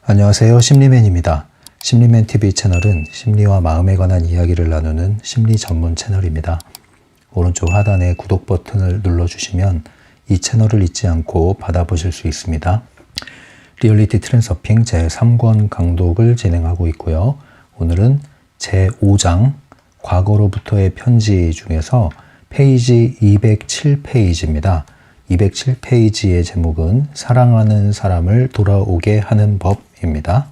안녕하세요. 심리맨입니다. 심리맨 TV 채널은 심리와 마음에 관한 이야기를 나누는 심리 전문 채널입니다. 오른쪽 하단에 구독 버튼을 눌러주시면 이 채널을 잊지 않고 받아보실 수 있습니다. 리얼리티 트랜서핑 제3권 강독을 진행하고 있고요. 오늘은 제5장 과거로부터의 편지 중에서 페이지 207페이지입니다. 207페이지의 제목은 사랑하는 사람을 돌아오게 하는 법입니다.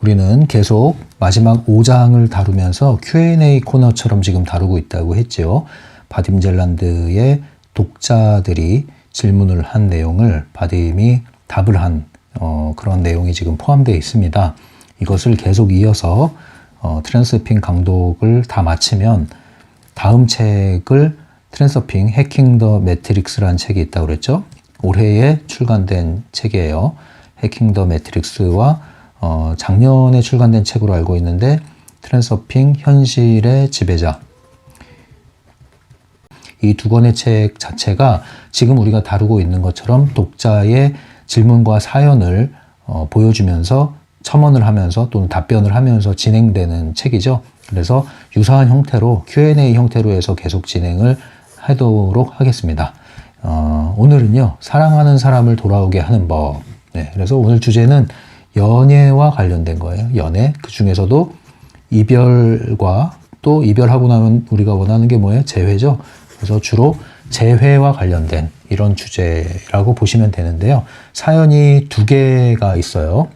우리는 계속 마지막 5장을 다루면서 Q&A 코너처럼 지금 다루고 있다고 했죠. 바딤 젤란드의 독자들이 질문을 한 내용을 바딤이 답을 한 그런 내용이 지금 포함되어 있습니다. 이것을 계속 이어서 트랜서핑 강독을 다 마치면 다음 책을 트랜서핑 해킹 더 매트릭스라는 책이 있다고 그랬죠. 올해에 출간된 책이에요. 해킹 더 매트릭스와 작년에 출간된 책으로 알고 있는데 트랜서핑 현실의 지배자, 이 두 권의 책 자체가 지금 우리가 다루고 있는 것처럼 독자의 질문과 사연을 보여주면서 첨언을 하면서 또는 답변을 하면서 진행되는 책이죠. 그래서 유사한 형태로 Q&A 형태로 해서 계속 진행을 하도록 하겠습니다. 오늘은요, 사랑하는 사람을 돌아오게 하는 법. 네, 그래서 오늘 주제는 연애와 관련된 거예요. 연애. 그 중에서도 이별과 또 이별하고 나면 우리가 원하는 게 뭐예요? 재회죠. 그래서 주로 재회와 관련된 이런 주제라고 보시면 되는데요. 사연이 두 개가 있어요.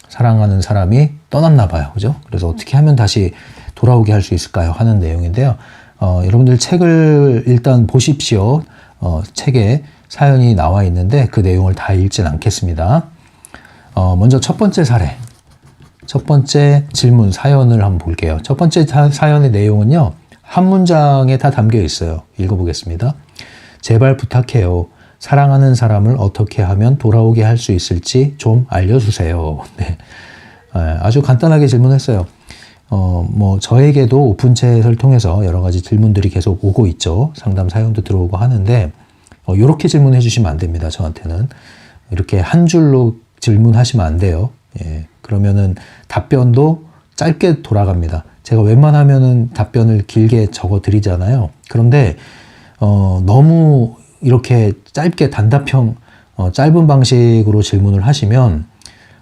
사랑하는 사람이 떠났나 봐요. 그죠? 그래서 어떻게 하면 다시 돌아오게 할 수 있을까요? 하는 내용인데요. 여러분들 책을 일단 보십시오. 책에 사연이 나와 있는데 그 내용을 다 읽진 않겠습니다. 먼저 첫 번째 사례, 첫 번째 질문 사연을 한번 볼게요. 첫 번째 사연의 내용은요, 한 문장에 다 담겨 있어요. 읽어보겠습니다. 제발 부탁해요. 사랑하는 사람을 어떻게 하면 돌아오게 할 수 있을지 좀 알려주세요. 네. 아주 간단하게 질문했어요. 저에게도 오픈챗을 통해서 여러 가지 질문들이 계속 오고 있죠. 상담 사연도 들어오고 하는데, 이렇게 질문해 주시면 안 됩니다. 저한테는. 이렇게 한 줄로 질문하시면 안 돼요. 예. 그러면은 답변도 짧게 돌아갑니다. 제가 웬만하면은 답변을 길게 적어 드리잖아요. 그런데, 너무 이렇게 짧게 단답형, 짧은 방식으로 질문을 하시면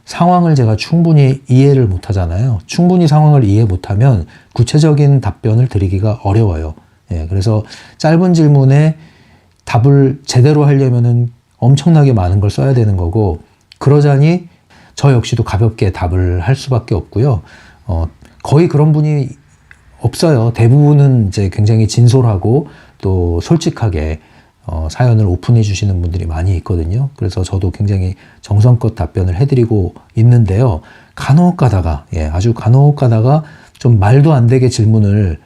상황을 제가 충분히 이해를 못 하잖아요. 충분히 상황을 이해 못하면 구체적인 답변을 드리기가 어려워요. 예, 그래서 짧은 질문에 답을 제대로 하려면은 엄청나게 많은 걸 써야 되는 거고, 그러자니 저 역시도 가볍게 답을 할 수밖에 없고요. 거의 그런 분이 없어요. 대부분은 이제 굉장히 진솔하고 또 솔직하게 사연을 오픈해 주시는 분들이 많이 있거든요. 그래서 저도 굉장히 정성껏 답변을 해드리고 있는데요. 간혹 가다가, 아주 간혹 가다가 좀 말도 안 되게 질문을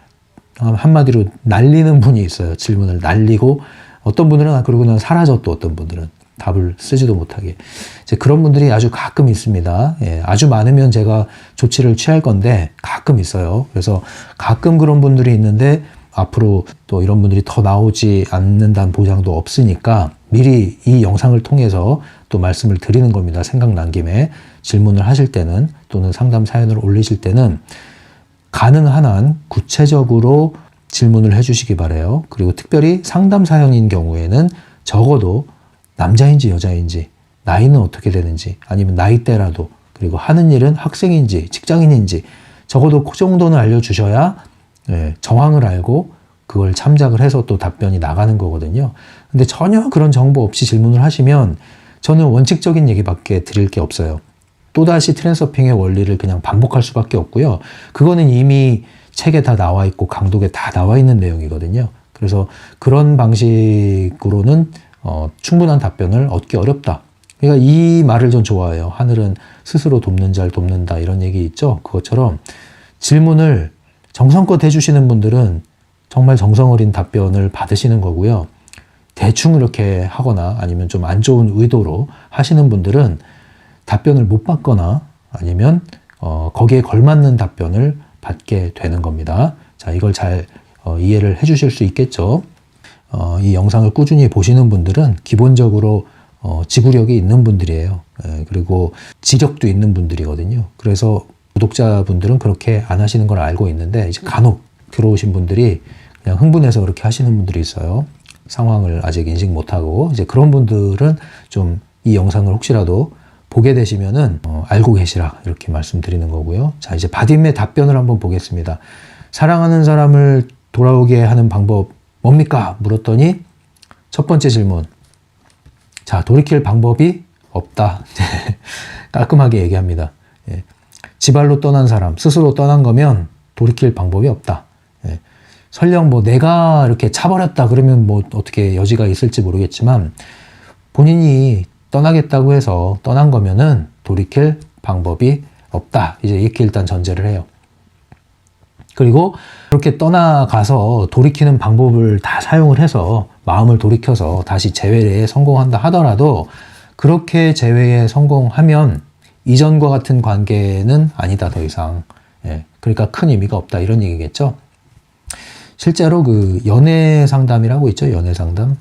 한마디로 날리는 분이 있어요. 질문을 날리고, 어떤 분들은 그러고 나서 사라져, 또 어떤 분들은 답을 쓰지도 못하게. 이제 그런 분들이 아주 가끔 있습니다. 아주 많으면 제가 조치를 취할 건데 가끔 있어요. 그래서 가끔 그런 분들이 있는데 앞으로 또 이런 분들이 더 나오지 않는다는 보장도 없으니까 미리 이 영상을 통해서 또 말씀을 드리는 겁니다. 생각난 김에 질문을 하실 때는, 또는 상담 사연을 올리실 때는 가능한 한 구체적으로 질문을 해주시기 바라요. 그리고 특별히 상담 사연인 경우에는 적어도 남자인지 여자인지, 나이는 어떻게 되는지, 아니면 나이대라도, 그리고 하는 일은 학생인지 직장인인지 적어도 그 정도는 알려주셔야 정황을 알고 그걸 참작을 해서 또 답변이 나가는 거거든요. 근데 전혀 그런 정보 없이 질문을 하시면 저는 원칙적인 얘기밖에 드릴 게 없어요. 또다시 트랜서핑의 원리를 그냥 반복할 수밖에 없고요. 그거는 이미 책에 다 나와 있고 강독에 다 나와 있는 내용이거든요. 그래서 그런 방식으로는 충분한 답변을 얻기 어렵다. 그러니까 이 말을 전 좋아해요. 하늘은 스스로 돕는 자를 돕는다, 이런 얘기 있죠. 그것처럼 질문을 정성껏 해주시는 분들은 정말 정성 어린 답변을 받으시는 거고요. 대충 이렇게 하거나 아니면 좀 안 좋은 의도로 하시는 분들은 답변을 못 받거나 아니면 거기에 걸맞는 답변을 받게 되는 겁니다. 자, 이걸 잘 이해를 해 주실 수 있겠죠. 이 영상을 꾸준히 보시는 분들은 기본적으로 지구력이 있는 분들이에요. 그리고 지력도 있는 분들이거든요. 그래서 구독자분들은 그렇게 안 하시는 걸 알고 있는데 이제 간혹 들어오신 분들이 그냥 흥분해서 그렇게 하시는 분들이 있어요. 상황을 아직 인식 못하고 이제 그런 분들은 좀 이 영상을 혹시라도 보게 되시면은 알고 계시라 이렇게 말씀드리는 거고요. 자, 이제 바딤의 답변을 한번 보겠습니다. 사랑하는 사람을 돌아오게 하는 방법 뭡니까? 물었더니 첫 번째 질문. 자, 돌이킬 방법이 없다. 깔끔하게 얘기합니다. 예. 지발로 떠난 사람, 스스로 떠난 거면 돌이킬 방법이 없다. 예. 설령 뭐 내가 이렇게 차버렸다 그러면 뭐 어떻게 여지가 있을지 모르겠지만 본인이 떠나겠다고 해서 떠난 거면은 돌이킬 방법이 없다. 이제 이렇게 일단 전제를 해요. 그리고 그렇게 떠나가서 돌이키는 방법을 다 사용을 해서 마음을 돌이켜서 다시 재회에 성공한다 하더라도 그렇게 재회에 성공하면 이전과 같은 관계는 아니다 더 이상. 예, 그러니까 큰 의미가 없다 이런 얘기겠죠. 실제로 그 연애 상담이라고 있죠. 연애 상담.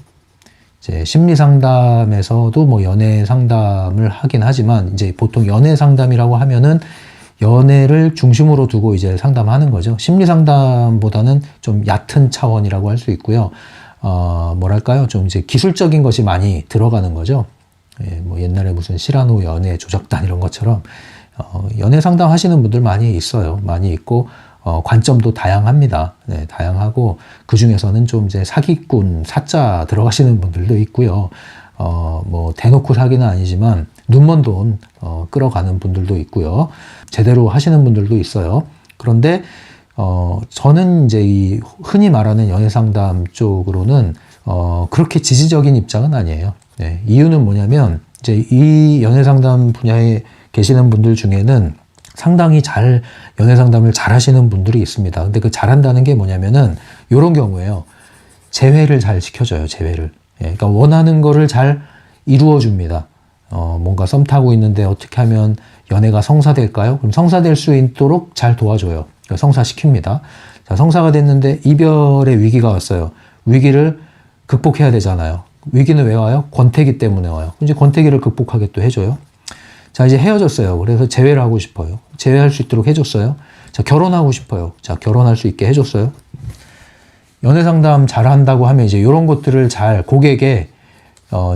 이제 심리 상담에서도 뭐 연애 상담을 하긴 하지만 이제 보통 연애 상담이라고 하면은 연애를 중심으로 두고 이제 상담하는 거죠. 심리 상담보다는 좀 얕은 차원이라고 할 수 있고요. 뭐랄까요? 좀 이제 기술적인 것이 많이 들어가는 거죠. 예, 뭐 옛날에 무슨 시라노 연애 조작단 이런 것처럼 연애 상담 하시는 분들 많이 있어요. 많이 있고 관점도 다양합니다. 네, 다양하고 그 중에서는 좀 이제 사기꾼 사자 들어가시는 분들도 있고요. 뭐 대놓고 사기는 아니지만 눈먼 돈 끌어가는 분들도 있고요. 제대로 하시는 분들도 있어요. 그런데 저는 이제 이 흔히 말하는 연애 상담 쪽으로는 그렇게 지지적인 입장은 아니에요. 네, 이유는 뭐냐면 이제 이 연애 상담 분야에 계시는 분들 중에는 상당히 잘 연애 상담을 잘 하시는 분들이 있습니다. 근데 그 잘한다는 게 뭐냐면은 이런 경우에요. 재회를 잘 시켜줘요. 재회를. 예, 그러니까 원하는 거를 잘 이루어 줍니다. 뭔가 썸 타고 있는데 어떻게 하면 연애가 성사될까요? 그럼 성사될 수 있도록 잘 도와줘요. 그러니까 성사시킵니다. 자, 성사가 됐는데 이별의 위기가 왔어요. 위기를 극복해야 되잖아요. 위기는 왜 와요? 권태기 때문에 와요. 이제 권태기를 극복하게 또 해줘요. 자, 이제 헤어졌어요. 그래서 재회를 하고 싶어요. 재회할 수 있도록 해줬어요. 자, 결혼하고 싶어요. 자, 결혼할 수 있게 해줬어요. 연애 상담 잘 한다고 하면 이제 이런 것들을 잘 고객의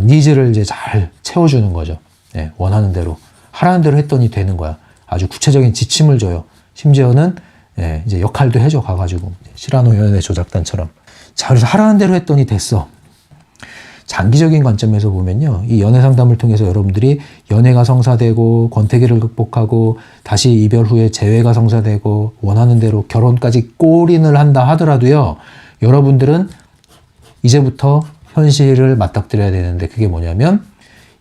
니즈를 이제 잘 채워주는 거죠. 네, 원하는 대로. 하라는 대로 했더니 되는 거야. 아주 구체적인 지침을 줘요. 심지어는 네, 이제 역할도 해줘 가가지고. 시라노 연애 조작단처럼. 자, 그래서 하라는 대로 했더니 됐어. 장기적인 관점에서 보면요. 이 연애 상담을 통해서 여러분들이 연애가 성사되고 권태기를 극복하고 다시 이별 후에 재회가 성사되고 원하는 대로 결혼까지 골인을 한다 하더라도요. 여러분들은 이제부터 현실을 맞닥뜨려야 되는데 그게 뭐냐면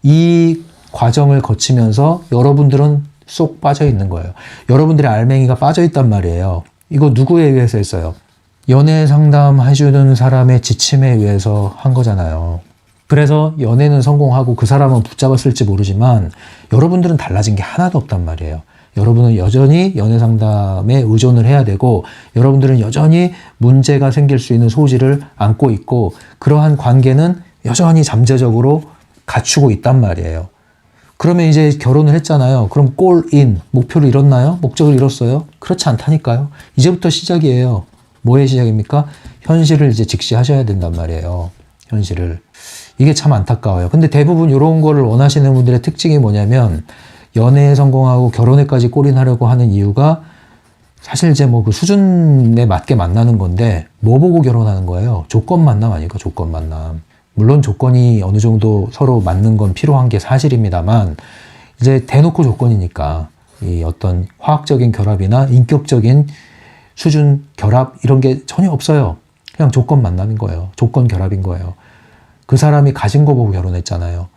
이 과정을 거치면서 여러분들은 쏙 빠져 있는 거예요. 여러분들의 알맹이가 빠져 있단 말이에요. 이거 누구에 의해서 했어요? 연애 상담 해주는 사람의 지침에 의해서 한 거잖아요. 그래서 연애는 성공하고 그 사람은 붙잡았을지 모르지만 여러분들은 달라진 게 하나도 없단 말이에요. 여러분은 여전히 연애 상담에 의존을 해야 되고 여러분들은 여전히 문제가 생길 수 있는 소지를 안고 있고 그러한 관계는 여전히 잠재적으로 갖추고 있단 말이에요. 그러면 이제 결혼을 했잖아요. 그럼 골인, 목표를 이뤘나요? 목적을 이뤘어요? 그렇지 않다니까요. 이제부터 시작이에요. 뭐의 시작입니까? 현실을 이제 직시하셔야 된단 말이에요. 현실을. 이게 참 안타까워요. 근데 대부분 이런 거를 원하시는 분들의 특징이 뭐냐면 연애에 성공하고 결혼에까지 골인하려고 하는 이유가 사실 이제 뭐 그 수준에 맞게 만나는 건데 뭐 보고 결혼하는 거예요? 조건 만남 아닐까? 조건 만남. 물론 조건이 어느 정도 서로 맞는 건 필요한 게 사실입니다만 이제 대놓고 조건이니까 이 어떤 화학적인 결합이나 인격적인 수준 결합 이런 게 전혀 없어요. 그냥 조건 만남인 거예요. 조건 결합인 거예요. 그 사람이 가진 거 보고 결혼했잖아요.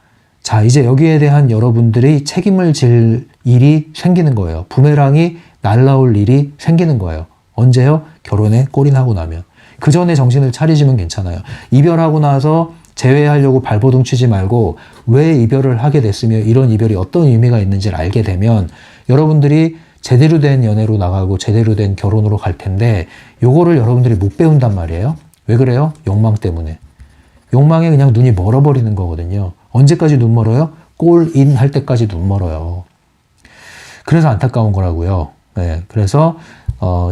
자, 이제 여기에 대한 여러분들이 책임을 질 일이 생기는 거예요. 부메랑이 날라올 일이 생기는 거예요. 언제요? 결혼에 골인하고 나면. 그 전에 정신을 차리시면 괜찮아요. 이별하고 나서 재회하려고 발버둥 치지 말고 왜 이별을 하게 됐으며 이런 이별이 어떤 의미가 있는지를 알게 되면 여러분들이 제대로 된 연애로 나가고 제대로 된 결혼으로 갈 텐데 요거를 여러분들이 못 배운단 말이에요. 왜 그래요? 욕망 때문에. 욕망에 그냥 눈이 멀어버리는 거거든요. 언제까지 눈 멀어요? 골인 할 때까지 눈 멀어요. 그래서 안타까운 거라고요. 네, 그래서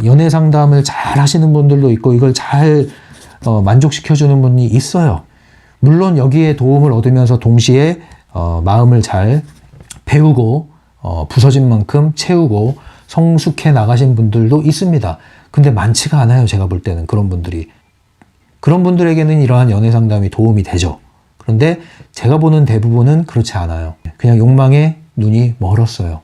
연애 상담을 잘 하시는 분들도 있고 이걸 잘 만족시켜주는 분이 있어요. 물론 여기에 도움을 얻으면서 동시에 마음을 잘 배우고 부서진 만큼 채우고 성숙해 나가신 분들도 있습니다. 근데 많지가 않아요. 제가 볼 때는 그런 분들이. 그런 분들에게는 이러한 연애 상담이 도움이 되죠. 그런데 제가 보는 대부분은 그렇지 않아요. 그냥 욕망에 눈이 멀었어요.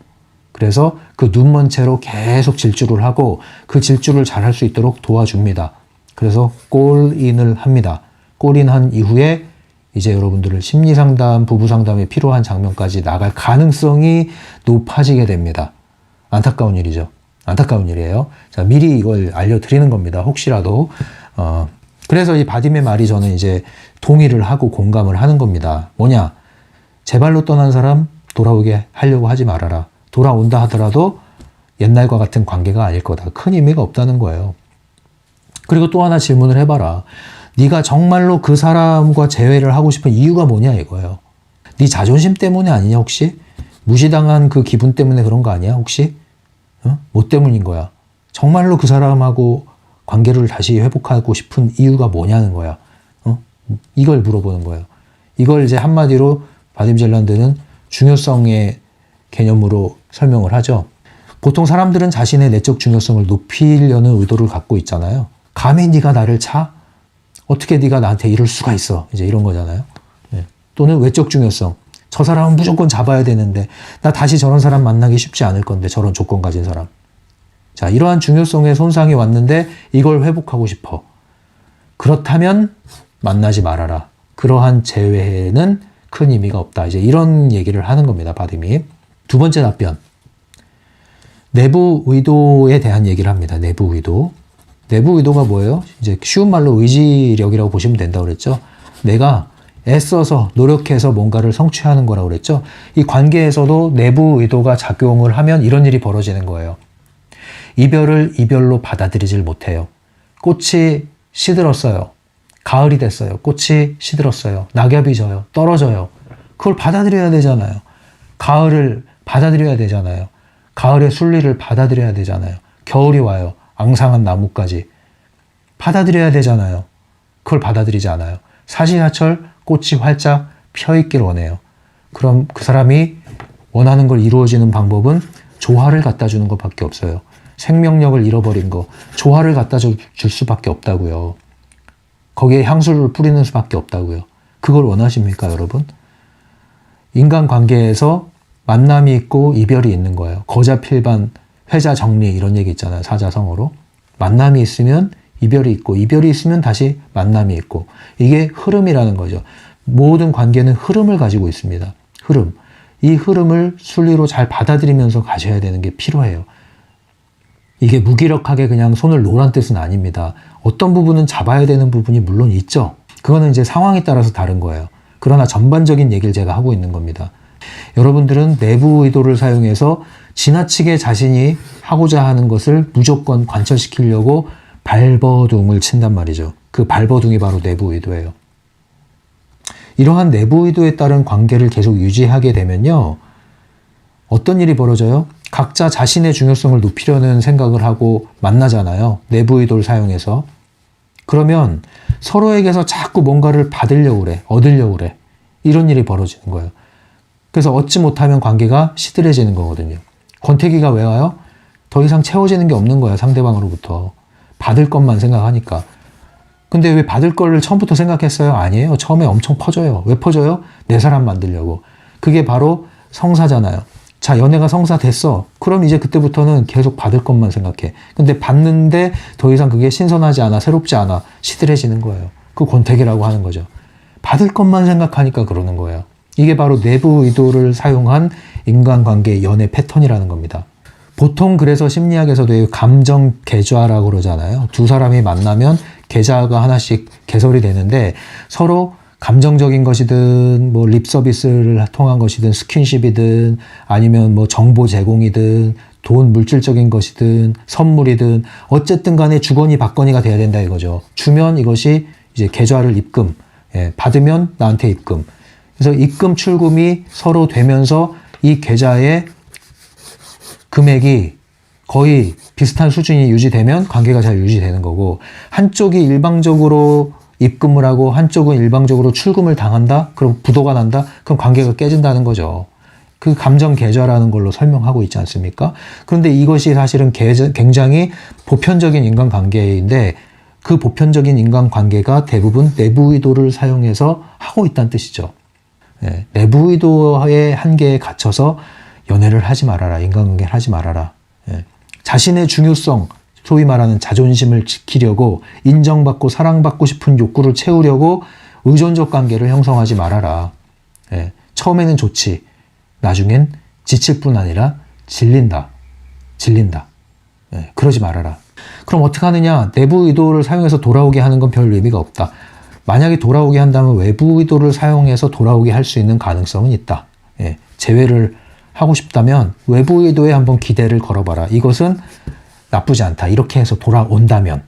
그래서 그 눈먼 채로 계속 질주를 하고 그 질주를 잘 할 수 있도록 도와줍니다. 그래서 골인을 합니다. 골인한 이후에 이제 여러분들을 심리상담, 부부상담에 필요한 장면까지 나갈 가능성이 높아지게 됩니다. 안타까운 일이죠. 안타까운 일이에요. 자, 미리 이걸 알려드리는 겁니다. 혹시라도. 그래서 이 바딤의 말이 저는 이제 동의를 하고 공감을 하는 겁니다. 뭐냐? 제 발로 떠난 사람 돌아오게 하려고 하지 말아라. 돌아온다 하더라도 옛날과 같은 관계가 아닐 거다. 큰 의미가 없다는 거예요. 그리고 또 하나 질문을 해봐라. 네가 정말로 그 사람과 재회를 하고 싶은 이유가 뭐냐 이거예요. 네 자존심 때문에 아니냐 혹시? 무시당한 그 기분 때문에 그런 거 아니야 혹시? 뭐 때문인 거야? 정말로 그 사람하고 관계를 다시 회복하고 싶은 이유가 뭐냐는 거야. 이걸 물어보는 거예요. 이걸 이제 한마디로 바딤 젤란드는 중요성의 개념으로 설명을 하죠. 보통 사람들은 자신의 내적 중요성을 높이려는 의도를 갖고 있잖아요. 감히 네가 나를 차? 어떻게 네가 나한테 이럴 수가 있어? 이제 이런 거잖아요. 네. 또는 외적 중요성. 저 사람은 무조건 잡아야 되는데 나 다시 저런 사람 만나기 쉽지 않을 건데 저런 조건 가진 사람. 자, 이러한 중요성의 손상이 왔는데 이걸 회복하고 싶어. 그렇다면 만나지 말아라. 그러한 재회는 큰 의미가 없다. 이제 이런 얘기를 하는 겁니다. 바딤이. 두 번째 답변. 내부 의도에 대한 얘기를 합니다. 내부 의도. 내부 의도가 뭐예요? 이제 쉬운 말로 의지력이라고 보시면 된다고 그랬죠. 내가 애써서 노력해서 뭔가를 성취하는 거라고 그랬죠. 이 관계에서도 내부 의도가 작용을 하면 이런 일이 벌어지는 거예요. 이별을 이별로 받아들이질 못해요. 꽃이 시들었어요. 가을이 됐어요. 꽃이 시들었어요. 낙엽이 져요. 떨어져요. 그걸 받아들여야 되잖아요. 가을을 받아들여야 되잖아요. 가을의 순리를 받아들여야 되잖아요. 겨울이 와요. 앙상한 나무까지 받아들여야 되잖아요. 그걸 받아들이지 않아요. 사시사철 꽃이 활짝 펴있길 원해요. 그럼 그 사람이 원하는 걸 이루어지는 방법은 조화를 갖다 주는 것밖에 없어요. 생명력을 잃어버린 거 조화를 갖다 줄 수밖에 없다고요. 거기에 향수를 뿌리는 수밖에 없다고요. 그걸 원하십니까 여러분? 인간관계에서 만남이 있고 이별이 있는 거예요. 거자필반 회자정리 이런 얘기 있잖아요. 사자성어로. 만남이 있으면 이별이 있고 이별이 있으면 다시 만남이 있고 이게 흐름이라는 거죠. 모든 관계는 흐름을 가지고 있습니다. 흐름. 이 흐름을 순리로 잘 받아들이면서 가셔야 되는 게 필요해요. 이게 무기력하게 그냥 손을 놓으란 뜻은 아닙니다. 어떤 부분은 잡아야 되는 부분이 물론 있죠. 그거는 이제 상황에 따라서 다른 거예요. 그러나 전반적인 얘기를 제가 하고 있는 겁니다. 여러분들은 내부 의도를 사용해서 지나치게 자신이 하고자 하는 것을 무조건 관철시키려고 발버둥을 친단 말이죠. 그 발버둥이 바로 내부 의도예요. 이러한 내부 의도에 따른 관계를 계속 유지하게 되면요. 어떤 일이 벌어져요? 각자 자신의 중요성을 높이려는 생각을 하고 만나잖아요. 내부 의도를 사용해서. 그러면 서로에게서 자꾸 뭔가를 받으려고 그래. 얻으려고 그래. 이런 일이 벌어지는 거예요. 그래서 얻지 못하면 관계가 시들해지는 거거든요. 권태기가 왜 와요? 더 이상 채워지는 게 없는 거야. 상대방으로부터. 받을 것만 생각하니까. 근데 왜 받을 거를 처음부터 생각했어요? 아니에요. 처음에 엄청 퍼져요. 왜 퍼져요? 내 사람 만들려고. 그게 바로 성사잖아요. 자, 연애가 성사됐어. 그럼 이제 그때부터는 계속 받을 것만 생각해. 근데 받는데 더 이상 그게 신선하지 않아, 새롭지 않아, 시들해지는 거예요. 그 권태기라고 하는 거죠. 받을 것만 생각하니까 그러는 거예요. 이게 바로 내부 의도를 사용한 인간관계의 연애 패턴이라는 겁니다. 보통 그래서 심리학에서도 감정 계좌라고 그러잖아요. 두 사람이 만나면 계좌가 하나씩 개설이 되는데 서로 감정적인 것이든 뭐 립서비스를 통한 것이든 스킨십이든 아니면 뭐 정보 제공이든 돈 물질적인 것이든 선물이든 어쨌든 간에 주거니 받거니가 돼야 된다 이거죠. 주면 이것이 이제 계좌를 입금, 받으면 나한테 입금. 그래서 입금 출금이 서로 되면서 이 계좌의 금액이 거의 비슷한 수준이 유지되면 관계가 잘 유지되는 거고, 한쪽이 일방적으로 입금을 하고 한쪽은 일방적으로 출금을 당한다? 그럼 부도가 난다? 그럼 관계가 깨진다는 거죠. 그 감정 계좌라는 걸로 설명하고 있지 않습니까? 그런데 이것이 사실은 굉장히 보편적인 인간관계인데, 그 보편적인 인간관계가 대부분 내부 의도를 사용해서 하고 있다는 뜻이죠. 예, 내부 의도의 한계에 갇혀서 연애를 하지 말아라. 인간관계를 하지 말아라. 예, 자신의 중요성, 소위 말하는 자존심을 지키려고 인정받고 사랑받고 싶은 욕구를 채우려고 의존적 관계를 형성하지 말아라. 예, 처음에는 좋지. 나중엔 지칠 뿐 아니라 질린다. 예, 그러지 말아라. 그럼 어떻게 하느냐? 내부 의도를 사용해서 돌아오게 하는 건 별 의미가 없다. 만약에 돌아오게 한다면 외부 의도를 사용해서 돌아오게 할 수 있는 가능성은 있다. 예, 제외를 하고 싶다면 외부 의도에 한번 기대를 걸어봐라. 이것은 나쁘지 않다. 이렇게 해서 돌아온다면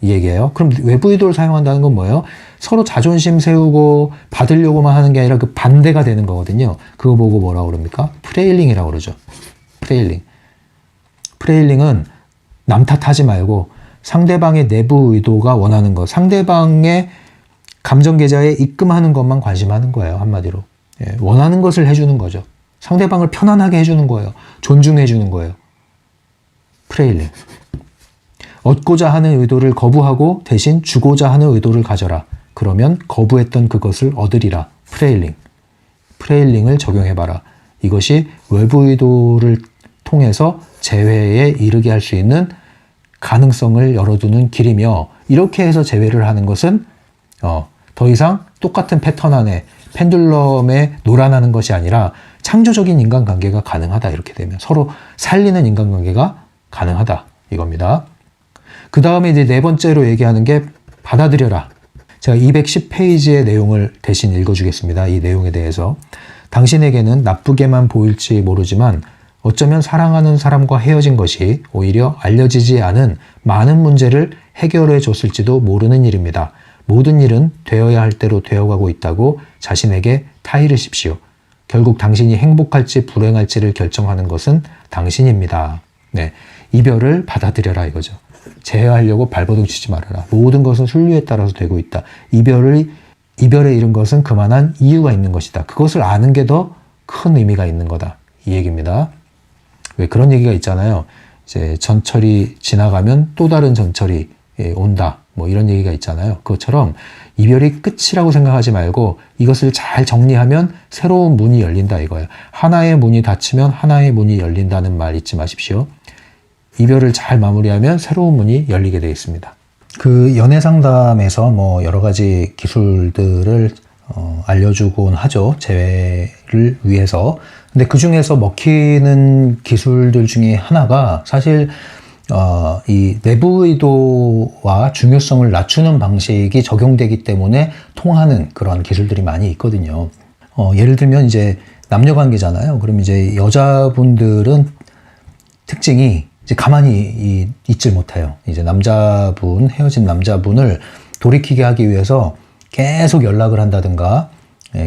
이 얘기예요. 그럼 외부 의도를 사용한다는 건 뭐예요? 서로 자존심 세우고 받으려고만 하는 게 아니라 그 반대가 되는 거거든요. 그거 보고 뭐라고 그럽니까? 프레일링이라고 그러죠. 프레일링은 남 탓하지 말고 상대방의 내부 의도가 원하는 것, 상대방의 감정 계좌에 입금하는 것만 관심하는 거예요. 한마디로. 예, 원하는 것을 해주는 거죠. 상대방을 편안하게 해주는 거예요. 존중해주는 거예요. 프레일링. 얻고자 하는 의도를 거부하고 대신 주고자 하는 의도를 가져라. 그러면 거부했던 그것을 얻으리라. 프레일링을 적용해봐라. 이것이 외부 의도를 통해서 재회에 이르게 할 수 있는 가능성을 열어두는 길이며, 이렇게 해서 재회를 하는 것은 더 이상 똑같은 패턴 안에 펜듈럼에 놀아나는 것이 아니라 창조적인 인간관계가 가능하다. 이렇게 되면 서로 살리는 인간관계가 가능하다. 이겁니다. 그 다음에 이제 네 번째로 얘기하는 게 받아들여라. 제가 210페이지의 내용을 대신 읽어주겠습니다. 이 내용에 대해서. 당신에게는 나쁘게만 보일지 모르지만 어쩌면 사랑하는 사람과 헤어진 것이 오히려 알려지지 않은 많은 문제를 해결해 줬을지도 모르는 일입니다. 모든 일은 되어야 할 대로 되어가고 있다고 자신에게 타이르십시오. 결국 당신이 행복할지 불행할지를 결정하는 것은 당신입니다. 네, 이별을 받아들여라 이거죠. 재회하려고 발버둥 치지 말아라. 모든 것은 순리에 따라서 되고 있다. 이별에 이른 것은 그만한 이유가 있는 것이다. 그것을 아는 게 더 큰 의미가 있는 거다. 이 얘기입니다. 왜 그런 얘기가 있잖아요. 이제 전철이 지나가면 또 다른 전철이 온다. 뭐 이런 얘기가 있잖아요. 그것처럼 이별이 끝이라고 생각하지 말고 이것을 잘 정리하면 새로운 문이 열린다 이거예요. 하나의 문이 닫히면 하나의 문이 열린다는 말 잊지 마십시오. 이별을 잘 마무리하면 새로운 문이 열리게 되어 있습니다. 그 연애 상담에서 뭐 여러 가지 기술들을 알려주곤 하죠. 재회를 위해서. 근데 그 중에서 먹히는 기술들 중에 하나가 사실 이 내부 의도와 중요성을 낮추는 방식이 적용되기 때문에 통하는 그런 기술들이 많이 있거든요. 예를 들면 이제 남녀 관계잖아요. 그럼 이제 여자분들은 특징이 이제 가만히 있질 못해요. 이제 헤어진 남자분을 돌이키게 하기 위해서 계속 연락을 한다든가,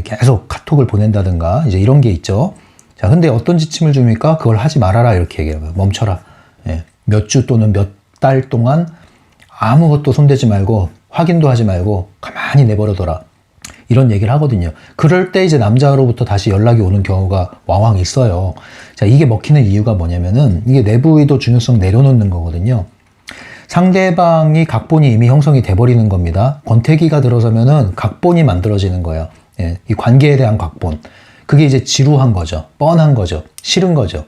계속 카톡을 보낸다든가, 이제 이런 게 있죠. 자, 근데 어떤 지침을 줍니까? 그걸 하지 말아라. 이렇게 얘기해요. 멈춰라. 몇 주 또는 몇 달 동안 아무것도 손대지 말고, 확인도 하지 말고, 가만히 내버려둬라. 이런 얘기를 하거든요. 그럴 때 이제 남자로부터 다시 연락이 오는 경우가 왕왕 있어요. 자, 이게 먹히는 이유가 뭐냐면은, 이게 내부 의도 중요성 내려놓는 거거든요. 상대방이 각본이 이미 형성이 돼버리는 겁니다. 권태기가 들어서면은 각본이 만들어지는 거예요. 이 관계에 대한 각본. 그게 이제 지루한 거죠. 뻔한 거죠. 싫은 거죠.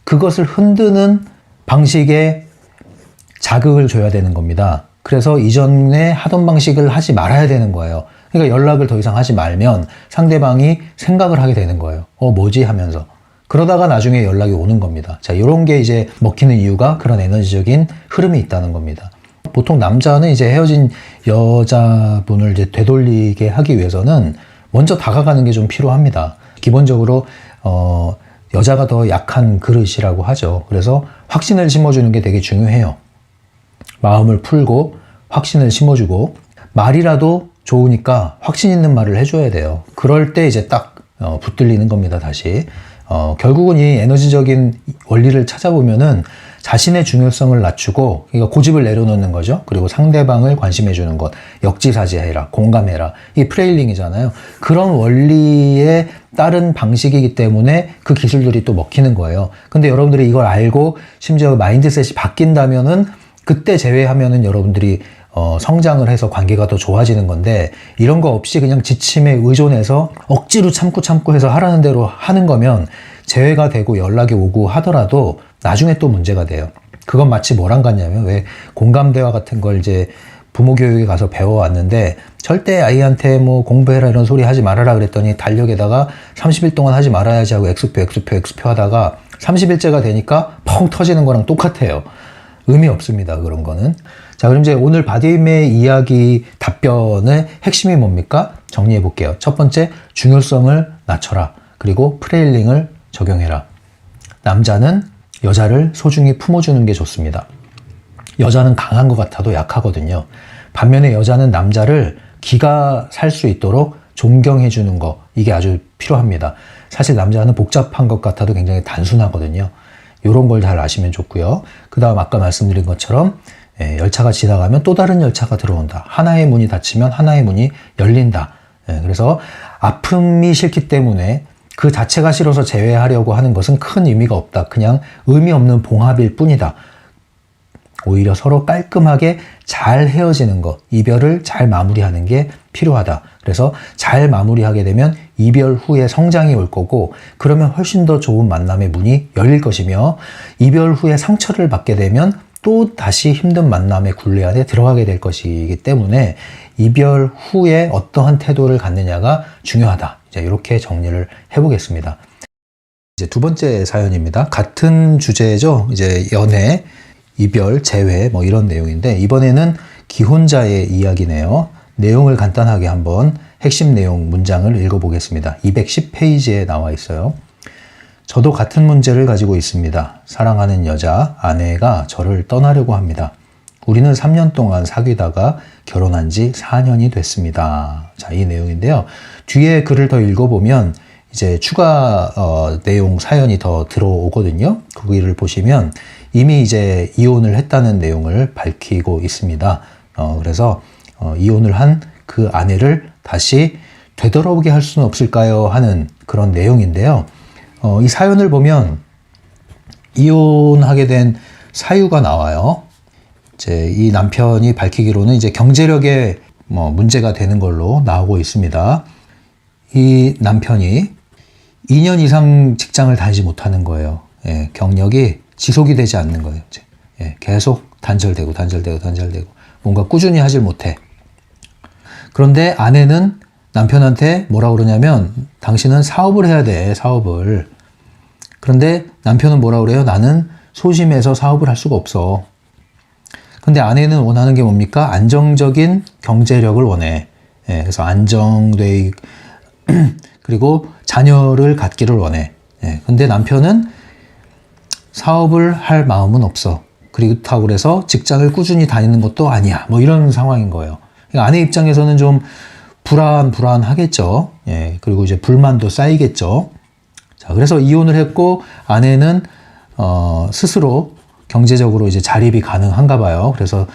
그것을 흔드는 방식의 자극을 줘야 되는 겁니다. 그래서 이전에 하던 방식을 하지 말아야 되는 거예요. 그러니까 연락을 더 이상 하지 말면 상대방이 생각을 하게 되는 거예요. 뭐지? 하면서. 그러다가 나중에 연락이 오는 겁니다. 자, 이런 게 이제 먹히는 이유가 그런 에너지적인 흐름이 있다는 겁니다. 보통 남자는 이제 헤어진 여자분을 이제 되돌리게 하기 위해서는 먼저 다가가는 게 좀 필요합니다. 기본적으로, 여자가 더 약한 그릇이라고 하죠. 그래서 확신을 심어주는 게 되게 중요해요. 마음을 풀고 확신을 심어주고, 말이라도 좋으니까 확신 있는 말을 해줘야 돼요. 그럴 때 이제 딱 붙들리는 겁니다, 다시. 결국은 이 에너지적인 원리를 찾아보면은 자신의 중요성을 낮추고, 그러니까 고집을 내려놓는 거죠. 그리고 상대방을 관심해주는 것, 역지사지해라, 공감해라. 이 프레일링이잖아요. 그런 원리에 따른 방식이기 때문에 그 기술들이 또 먹히는 거예요. 근데 여러분들이 이걸 알고 심지어 마인드셋이 바뀐다면은 그때 제외하면은 여러분들이 성장을 해서 관계가 더 좋아지는 건데, 이런 거 없이 그냥 지침에 의존해서 억지로 참고 해서 하라는 대로 하는 거면 재회가 되고 연락이 오고 하더라도 나중에 또 문제가 돼요. 그건 마치 뭐랑 같냐면, 왜 공감대화 같은 걸 이제 부모 교육에 가서 배워왔는데, 절대 아이한테 뭐 공부해라 이런 소리 하지 말아라 그랬더니 달력에다가 30일 동안 하지 말아야지 하고 X표 하다가 30일째가 되니까 펑 터지는 거랑 똑같아요. 의미 없습니다, 그런 거는. 자, 그럼 이제 오늘 바디메의 이야기 답변의 핵심이 뭡니까? 정리해 볼게요. 첫 번째, 중요성을 낮춰라. 그리고 프레일링을 적용해라. 남자는 여자를 소중히 품어주는 게 좋습니다. 여자는 강한 것 같아도 약하거든요. 반면에 여자는 남자를 기가 살 수 있도록 존경해주는 거, 이게 아주 필요합니다. 사실 남자는 복잡한 것 같아도 굉장히 단순하거든요. 이런 걸 잘 아시면 좋고요. 그 다음 아까 말씀드린 것처럼 열차가 지나가면 또 다른 열차가 들어온다. 하나의 문이 닫히면 하나의 문이 열린다. 그래서 아픔이 싫기 때문에 그 자체가 싫어서 제외하려고 하는 것은 큰 의미가 없다. 그냥 의미 없는 봉합일 뿐이다. 오히려 서로 깔끔하게 잘 헤어지는 것, 이별을 잘 마무리하는 게 필요하다. 그래서 잘 마무리하게 되면 이별 후에 성장이 올 거고, 그러면 훨씬 더 좋은 만남의 문이 열릴 것이며, 이별 후에 상처를 받게 되면 또 다시 힘든 만남의 굴레 안에 들어가게 될 것이기 때문에 이별 후에 어떠한 태도를 갖느냐가 중요하다. 이제 이렇게 정리를 해보겠습니다. 이제 두 번째 사연입니다. 같은 주제죠. 이제 연애, 이별, 재회 뭐 이런 내용인데, 이번에는 기혼자의 이야기네요. 내용을 간단하게 한번 핵심 내용 문장을 읽어보겠습니다. 210페이지에 나와 있어요. 저도 같은 문제를 가지고 있습니다. 사랑하는 여자, 아내가 저를 떠나려고 합니다. 우리는 3년 동안 사귀다가 결혼한 지 4년이 됐습니다. 자, 이 내용인데요. 뒤에 글을 더 읽어보면 이제 추가 내용 사연이 더 들어오거든요. 거기를 보시면 이미 이제 이혼을 했다는 내용을 밝히고 있습니다. 그래서 이혼을 한 그 아내를 다시 되돌아오게 할 수는 없을까요? 하는 그런 내용인데요. 이 사연을 보면 이혼하게 된 사유가 나와요. 이제 이 남편이 밝히기로는 이제 경제력에 문제가 되는 걸로 나오고 있습니다. 이 남편이 2년 이상 직장을 다니지 못하는 거예요. 경력이 지속이 되지 않는 거예요. 계속 단절되고 뭔가 꾸준히 하질 못해. 그런데 아내는 남편한테 뭐라 그러냐면, 당신은 사업을 해야 돼, 사업을. 그런데 남편은 뭐라 그래요? 나는 소심해서 사업을 할 수가 없어. 근데 아내는 원하는 게 뭡니까? 안정적인 경제력을 원해. 그래서 안정돼, 그리고 자녀를 갖기를 원해. 근데 남편은 사업을 할 마음은 없어. 그렇다고 그래서 직장을 꾸준히 다니는 것도 아니야. 뭐 이런 상황인 거예요. 그러니까 아내 입장에서는 좀 불안하겠죠. 그리고 이제 불만도 쌓이겠죠. 자, 그래서 이혼을 했고, 아내는 스스로 경제적으로 이제 자립이 가능한가 봐요. 그래서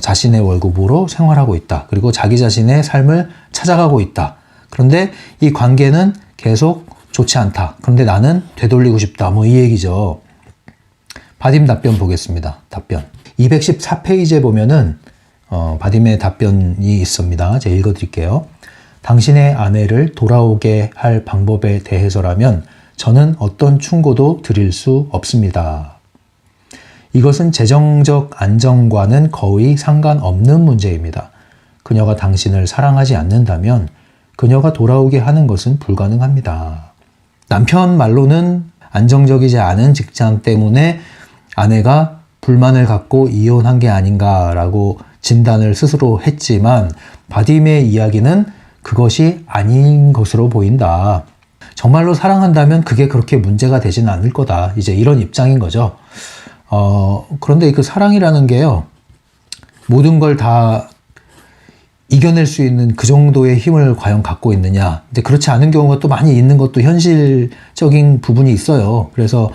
자신의 월급으로 생활하고 있다. 그리고 자기 자신의 삶을 찾아가고 있다. 그런데 이 관계는 계속 좋지 않다. 그런데 나는 되돌리고 싶다. 뭐 이 얘기죠. 바딤 답변 보겠습니다. 답변. 214페이지에 보면은 바딤의 답변이 있습니다. 제가 읽어드릴게요. 당신의 아내를 돌아오게 할 방법에 대해서라면 저는 어떤 충고도 드릴 수 없습니다. 이것은 재정적 안정과는 거의 상관없는 문제입니다. 그녀가 당신을 사랑하지 않는다면 그녀가 돌아오게 하는 것은 불가능합니다. 남편 말로는 안정적이지 않은 직장 때문에 아내가 불만을 갖고 이혼한 게 아닌가라고 진단을 스스로 했지만, 바딤의 이야기는 그것이 아닌 것으로 보인다. 정말로 사랑한다면 그게 그렇게 문제가 되지는 않을 거다. 이제 이런 입장인 거죠. 그런데 그 사랑이라는 게요, 모든 걸 다 이겨낼 수 있는 그 정도의 힘을 과연 갖고 있느냐. 이제 그렇지 않은 경우가 또 많이 있는 것도 현실적인 부분이 있어요. 그래서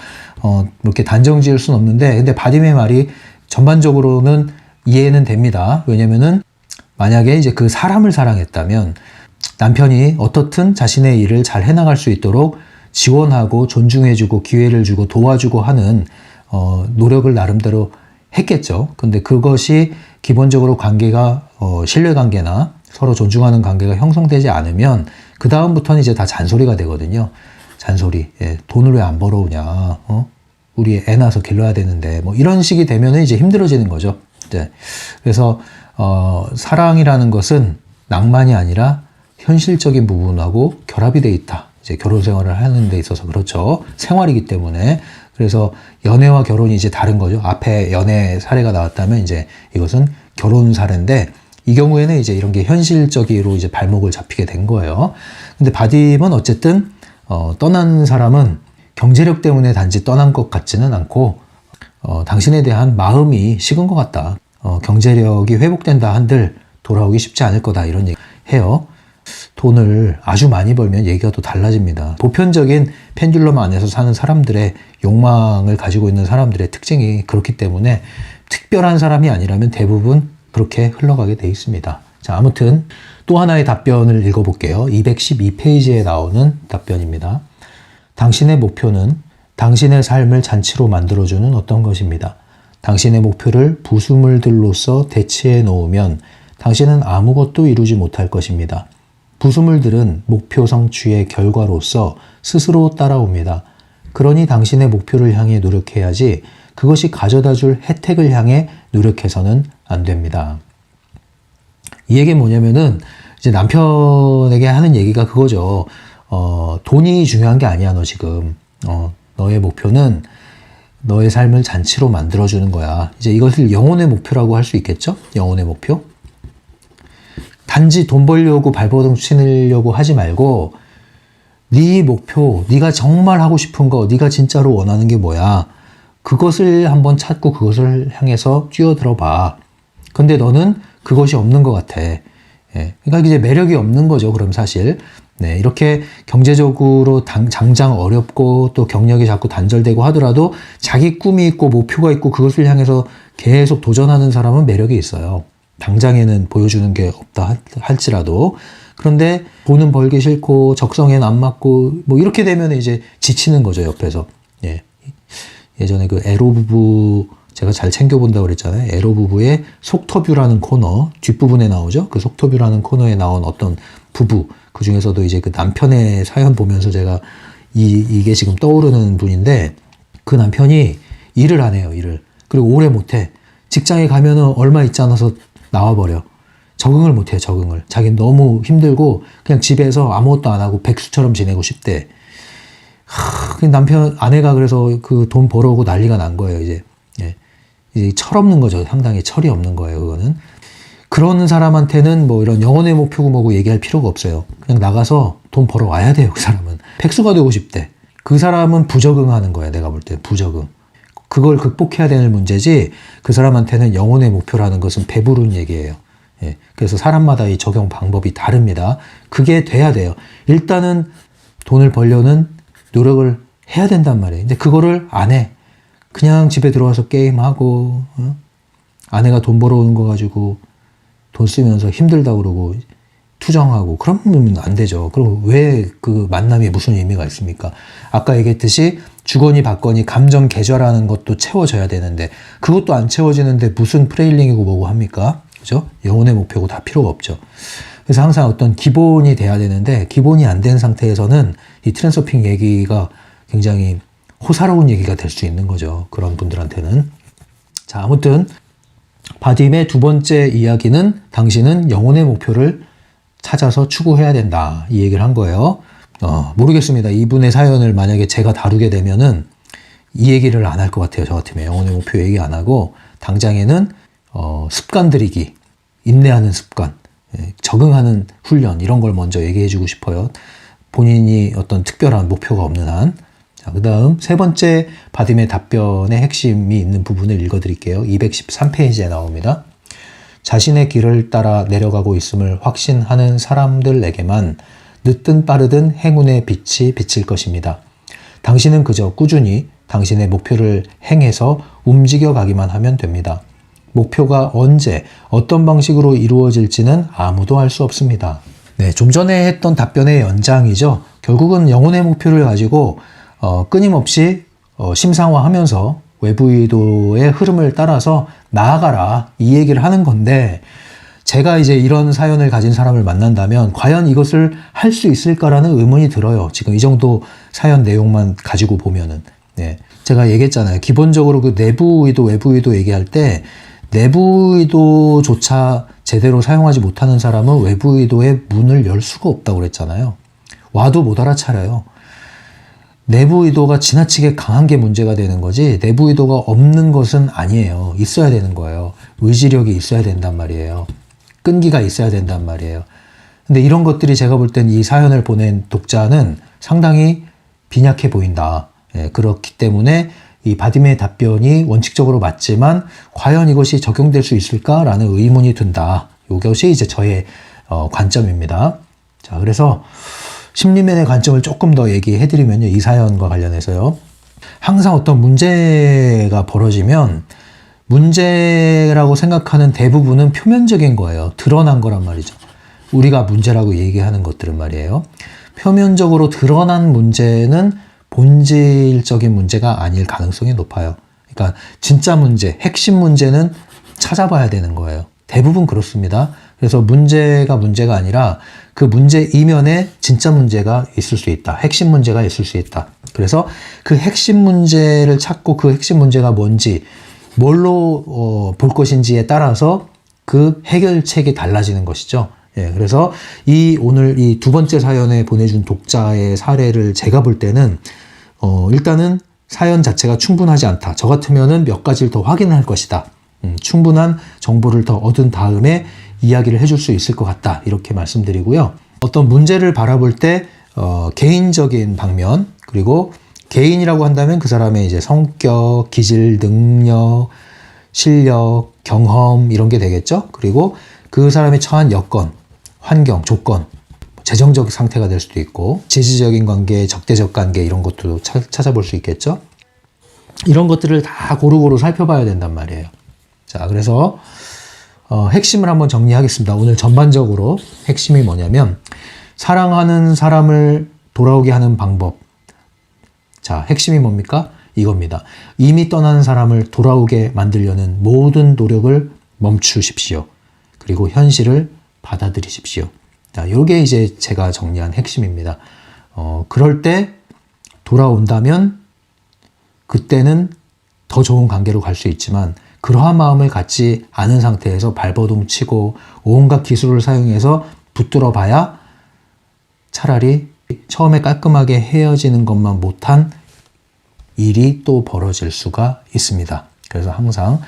이렇게 단정 지을 수는 없는데, 근데 바딤의 말이 전반적으로는 이해는 됩니다. 왜냐면은 만약에 이제 그 사람을 사랑했다면 남편이 어떻든 자신의 일을 잘 해나갈 수 있도록 지원하고 존중해주고 기회를 주고 도와주고 하는 노력을 나름대로 했겠죠. 근데 그것이 기본적으로 관계가 신뢰관계나 서로 존중하는 관계가 형성되지 않으면 그 다음부터는 이제 다 잔소리가 되거든요. 잔소리. 예, 돈을 왜 안 벌어오냐. 우리 애 낳아서 길러야 되는데 뭐 이런 식이 되면 이제 힘들어지는 거죠. 네. 그래서 사랑이라는 것은 낭만이 아니라 현실적인 부분하고 결합이 돼 있다. 이제 결혼 생활을 하는 데 있어서 그렇죠. 생활이기 때문에. 그래서 연애와 결혼이 이제 다른 거죠. 앞에 연애 사례가 나왔다면 이제 이것은 결혼 사례인데, 이 경우에는 이제 이런 게 현실적으로 이제 발목을 잡히게 된 거예요. 근데 바딤은 어쨌든 떠난 사람은 경제력 때문에 단지 떠난 것 같지는 않고 당신에 대한 마음이 식은 것 같다. 경제력이 회복된다 한들 돌아오기 쉽지 않을 거다, 이런 얘기 해요. 돈을 아주 많이 벌면 얘기가 또 달라집니다. 보편적인 펜듈럼 안에서 사는 사람들의 욕망을 가지고 있는 사람들의 특징이 그렇기 때문에 특별한 사람이 아니라면 대부분 그렇게 흘러가게 돼 있습니다. 자, 아무튼 또 하나의 답변을 읽어볼게요. 212페이지에 나오는 답변입니다. 당신의 목표는 당신의 삶을 잔치로 만들어주는 어떤 것입니다. 당신의 목표를 부수물들로서 대치해 놓으면 당신은 아무것도 이루지 못할 것입니다. 부수물들은 목표 성취의 결과로서 스스로 따라옵니다. 그러니 당신의 목표를 향해 노력해야지 그것이 가져다 줄 혜택을 향해 노력해서는 안 됩니다. 이 얘기는 뭐냐면은 이제 남편에게 하는 얘기가 그거죠. 돈이 중요한 게 아니야, 너 지금. 너의 목표는 너의 삶을 잔치로 만들어주는 거야. 이제 이것을 영혼의 목표라고 할 수 있겠죠? 영혼의 목표? 단지 돈 벌려고 발버둥 치려고 하지 말고 네 목표, 네가 정말 하고 싶은 거, 네가 진짜로 원하는 게 뭐야? 그것을 한번 찾고 그것을 향해서 뛰어들어 봐. 근데 너는 그것이 없는 것 같아. 예. 그러니까 이제 매력이 없는 거죠, 그럼 사실. 네, 이렇게 경제적으로 장장 어렵고 또 경력이 자꾸 단절되고 하더라도 자기 꿈이 있고 목표가 있고 그것을 향해서 계속 도전하는 사람은 매력이 있어요. 당장에는 보여주는 게 없다 할지라도. 그런데 돈은 벌기 싫고 적성에는 안 맞고 뭐 이렇게 되면 이제 지치는 거죠, 옆에서. 예. 예전에 그 에로 부부 제가 잘 챙겨본다고 그랬잖아요. 에로 부부의 속터뷰라는 코너 뒷부분에 나오죠. 그 속터뷰라는 코너에 나온 어떤 부부, 그 중에서도 이제 그 남편의 사연 보면서 제가 이게 지금 떠오르는 분인데, 그 남편이 일을 안 해요, 일을. 그리고 오래 못 해. 직장에 가면은 얼마 있지 않아서 나와버려. 적응을 못 해요, 적응을. 자기는 너무 힘들고 그냥 집에서 아무것도 안 하고 백수처럼 지내고 싶대. 아내가 그래서 그 돈 벌어오고 난리가 난 거예요, 이제. 예. 이제 철없는 거죠. 상당히 철이 없는 거예요, 그거는. 그런 사람한테는 뭐 이런 영혼의 목표고 뭐고 얘기할 필요가 없어요. 그냥 나가서 돈 벌어와야 돼요, 그 사람은. 백수가 되고 싶대. 그 사람은 부적응하는 거야, 내가 볼 때. 부적응. 그걸 극복해야 되는 문제지, 그 사람한테는 영혼의 목표라는 것은 배부른 얘기예요. 예. 그래서 사람마다 이 적용 방법이 다릅니다. 그게 돼야 돼요. 일단은 돈을 벌려는 노력을 해야 된단 말이에요. 근데 그거를 안 해. 그냥 집에 들어와서 게임하고, 아내가 돈 벌어오는 거 가지고 돈 쓰면서 힘들다 그러고 투정하고, 그러면 안 되죠. 그럼 왜 그 만남이 무슨 의미가 있습니까? 아까 얘기했듯이 주거니 받거니 감정 계좌라는 것도 채워져야 되는데, 그것도 안 채워지는데 무슨 프레일링이고 뭐고 합니까? 그죠? 영혼의 목표고 다 필요가 없죠. 그래서 항상 어떤 기본이 돼야 되는데, 기본이 안 된 상태에서는 이 트랜서핑 얘기가 굉장히 호사로운 얘기가 될 수 있는 거죠, 그런 분들한테는. 자, 아무튼 바딤의 두 번째 이야기는 당신은 영혼의 목표를 찾아서 추구해야 된다, 이 얘기를 한 거예요. 모르겠습니다. 이분의 사연을 만약에 제가 다루게 되면은 이 얘기를 안 할 것 같아요. 저 같으면 영혼의 목표 얘기 안 하고, 당장에는 습관 들이기, 인내하는 습관, 적응하는 훈련, 이런 걸 먼저 얘기해 주고 싶어요. 본인이 어떤 특별한 목표가 없는 한. 자, 그 다음 세 번째 바딤의 답변의 핵심이 있는 부분을 읽어드릴게요. 213페이지에 나옵니다. 자신의 길을 따라 내려가고 있음을 확신하는 사람들에게만 늦든 빠르든 행운의 빛이 비칠 것입니다. 당신은 그저 꾸준히 당신의 목표를 행해서 움직여 가기만 하면 됩니다. 목표가 언제, 어떤 방식으로 이루어질지는 아무도 알 수 없습니다. 네, 좀 전에 했던 답변의 연장이죠. 결국은 영혼의 목표를 가지고 끊임없이 심상화하면서 외부 의도의 흐름을 따라서 나아가라, 이 얘기를 하는 건데, 제가 이제 이런 사연을 가진 사람을 만난다면 과연 이것을 할 수 있을까라는 의문이 들어요. 지금 이 정도 사연 내용만 가지고 보면은. 네, 제가 얘기했잖아요. 기본적으로 그 내부 의도, 외부 의도 얘기할 때 내부 의도조차 제대로 사용하지 못하는 사람은 외부 의도의 문을 열 수가 없다고 그랬잖아요. 와도 못 알아차려요. 내부 의도가 지나치게 강한 게 문제가 되는 거지, 내부 의도가 없는 것은 아니에요. 있어야 되는 거예요. 의지력이 있어야 된단 말이에요. 끈기가 있어야 된단 말이에요. 근데 이런 것들이 제가 볼 땐 이 사연을 보낸 독자는 상당히 빈약해 보인다. 예, 그렇기 때문에 이 바딤의 답변이 원칙적으로 맞지만 과연 이것이 적용될 수 있을까라는 의문이 든다. 이것이 이제 저의 관점입니다. 자, 그래서 심리면의 관점을 조금 더 얘기해드리면요. 이 사연과 관련해서요. 항상 어떤 문제가 벌어지면 문제라고 생각하는 대부분은 표면적인 거예요. 드러난 거란 말이죠. 우리가 문제라고 얘기하는 것들은 말이에요. 표면적으로 드러난 문제는 본질적인 문제가 아닐 가능성이 높아요. 그러니까 진짜 문제, 핵심 문제는 찾아봐야 되는 거예요. 대부분 그렇습니다. 그래서 문제가 아니라 그 문제 이면에 진짜 문제가 있을 수 있다. 핵심 문제가 있을 수 있다. 그래서 그 핵심 문제를 찾고 그 핵심 문제가 뭔지, 뭘로 볼 것인지에 따라서 그 해결책이 달라지는 것이죠. 예, 그래서 오늘 이 두 번째 사연에 보내준 독자의 사례를 제가 볼 때는 일단은 사연 자체가 충분하지 않다. 저 같으면은 몇 가지를 더 확인할 것이다. 충분한 정보를 더 얻은 다음에 이야기를 해줄 수 있을 것 같다. 이렇게 말씀드리고요. 어떤 문제를 바라볼 때 개인적인 방면, 그리고 개인이라고 한다면 그 사람의 이제 성격, 기질, 능력, 실력, 경험 이런 게 되겠죠. 그리고 그 사람이 처한 여건, 환경, 조건, 재정적 상태가 될 수도 있고, 지지적인 관계, 적대적 관계 이런 것도 찾아볼 수 있겠죠. 이런 것들을 다 고루고루 살펴봐야 된단 말이에요. 자, 그래서 핵심을 한번 정리하겠습니다. 오늘 전반적으로 핵심이 뭐냐면, 사랑하는 사람을 돌아오게 하는 방법. 자, 핵심이 뭡니까? 이겁니다. 이미 떠난 사람을 돌아오게 만들려는 모든 노력을 멈추십시오. 그리고 현실을 받아들이십시오. 자, 요게 이제 제가 정리한 핵심입니다. 그럴 때 돌아온다면 그때는 더 좋은 관계로 갈 수 있지만, 그러한 마음을 갖지 않은 상태에서 발버둥 치고 온갖 기술을 사용해서 붙들어 봐야 차라리 처음에 깔끔하게 헤어지는 것만 못한 일이 또 벌어질 수가 있습니다. 그래서 항상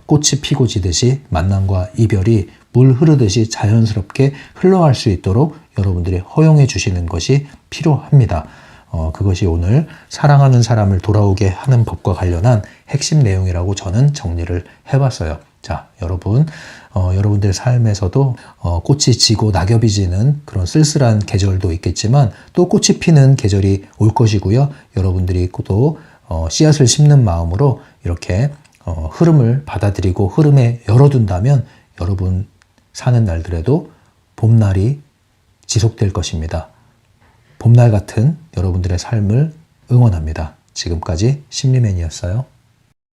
꽃이 피고 지듯이 만남과 이별이 물 흐르듯이 자연스럽게 흘러갈 수 있도록 여러분들이 허용해 주시는 것이 필요합니다. 그것이 오늘 사랑하는 사람을 돌아오게 하는 법과 관련한 핵심 내용이라고 저는 정리를 해봤어요. 자, 여러분, 여러분들 삶에서도 꽃이 지고 낙엽이 지는 그런 쓸쓸한 계절도 있겠지만 또 꽃이 피는 계절이 올 것이고요. 여러분들이 또 씨앗을 심는 마음으로 이렇게 흐름을 받아들이고 흐름에 열어둔다면 여러분 사는 날들에도 봄날이 지속될 것입니다. 봄날 같은 여러분들의 삶을 응원합니다. 지금까지 심리맨이었어요.